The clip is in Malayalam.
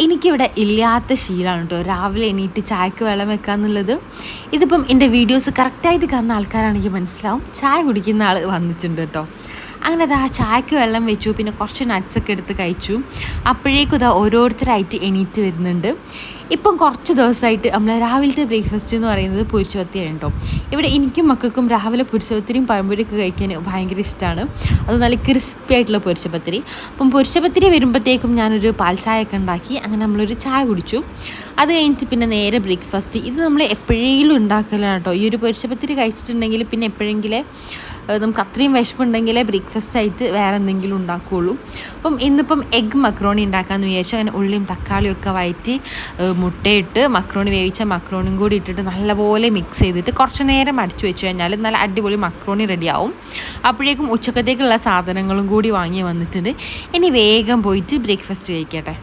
എനിക്കിവിടെ ഇല്ലാത്ത ശീലമാണ് കേട്ടോ രാവിലെ എണീറ്റ് ചായക്ക് വെള്ളം വെക്കുക എന്നുള്ളത്. ഇതിപ്പം എൻ്റെ വീഡിയോസ് കറക്റ്റായിട്ട് കാണുന്ന ആൾക്കാരാണെങ്കിൽ മനസ്സിലാവും. ചായ കുടിക്കുന്ന ആൾ വന്നിട്ടുണ്ട് കേട്ടോ. അങ്ങനെ അതാ ചായക്ക് വെള്ളം വെച്ചു, പിന്നെ കുറച്ച് നട്ട്സൊക്കെ എടുത്ത് കഴിച്ചു. അപ്പോഴേക്കും ഇതാ ഓരോരുത്തരായിട്ട് എണീറ്റ് വരുന്നുണ്ട്. ഇപ്പം കുറച്ച് ദിവസമായിട്ട് നമ്മൾ രാവിലത്തെ ബ്രേക്ക്ഫാസ്റ്റ് എന്ന് പറയുന്നത് പൊരിച്ചപത്തിരിയാണ് കേട്ടോ. ഇവിടെ എനിക്കും മക്കൾക്കും രാവിലെ പൊരിച്ചപത്തിരിയും പഴംപൊരിയൊക്കെ കഴിക്കാൻ ഭയങ്കര ഇഷ്ടമാണ്. അത് നല്ല ക്രിസ്പി ആയിട്ടുള്ള പൊരിച്ചപത്തിരി. അപ്പം പൊരിച്ചപത്തിരി വരുമ്പോഴത്തേക്കും ഞാനൊരു പാൽ ചായയൊക്കെ ഉണ്ടാക്കി. അങ്ങനെ നമ്മളൊരു ചായ കുടിച്ചു. അത് കഴിഞ്ഞിട്ട് പിന്നെ നേരെ ബ്രേക്ക്ഫാസ്റ്റ്. ഇത് നമ്മൾ എപ്പോഴെങ്കിലും ഉണ്ടാക്കലാണ് കേട്ടോ. ഈ ഒരു പൊരിച്ചപത്തിരി കഴിച്ചിട്ടുണ്ടെങ്കിൽ പിന്നെ എപ്പോഴെങ്കിലും നമുക്ക് അത്രയും വിശപ്പുണ്ടെങ്കിൽ ബ്രേക്ക്ഫാസ്റ്റ് ആയിട്ട് വേറെ എന്തെങ്കിലും ഉണ്ടാക്കുകയുള്ളൂ. അപ്പം ഇന്നിപ്പം എഗ് മക്രോണി ഉണ്ടാക്കാമെന്ന് വിചാരിച്ചു. അങ്ങനെ ഉള്ളിയും തക്കാളിയും ഒക്കെ വഴറ്റി മുട്ടയിട്ട് മക്രോണി വേവിച്ച മക്രോണിയും കൂടി ഇട്ടിട്ട് നല്ലപോലെ മിക്സ് ചെയ്തിട്ട് കുറച്ച് നേരം അടിച്ചു വെച്ച് കഴിഞ്ഞാൽ നല്ല അടിപൊളി മക്രോണി റെഡിയാവും. അപ്പോഴേക്കും ഉച്ചക്കത്തേക്കുള്ള സാധനങ്ങളും കൂടി വാങ്ങി വന്നിട്ടുണ്ട്. ഇനി വേഗം പോയിട്ട് ബ്രേക്ക്ഫാസ്റ്റ് കഴിക്കട്ടെ.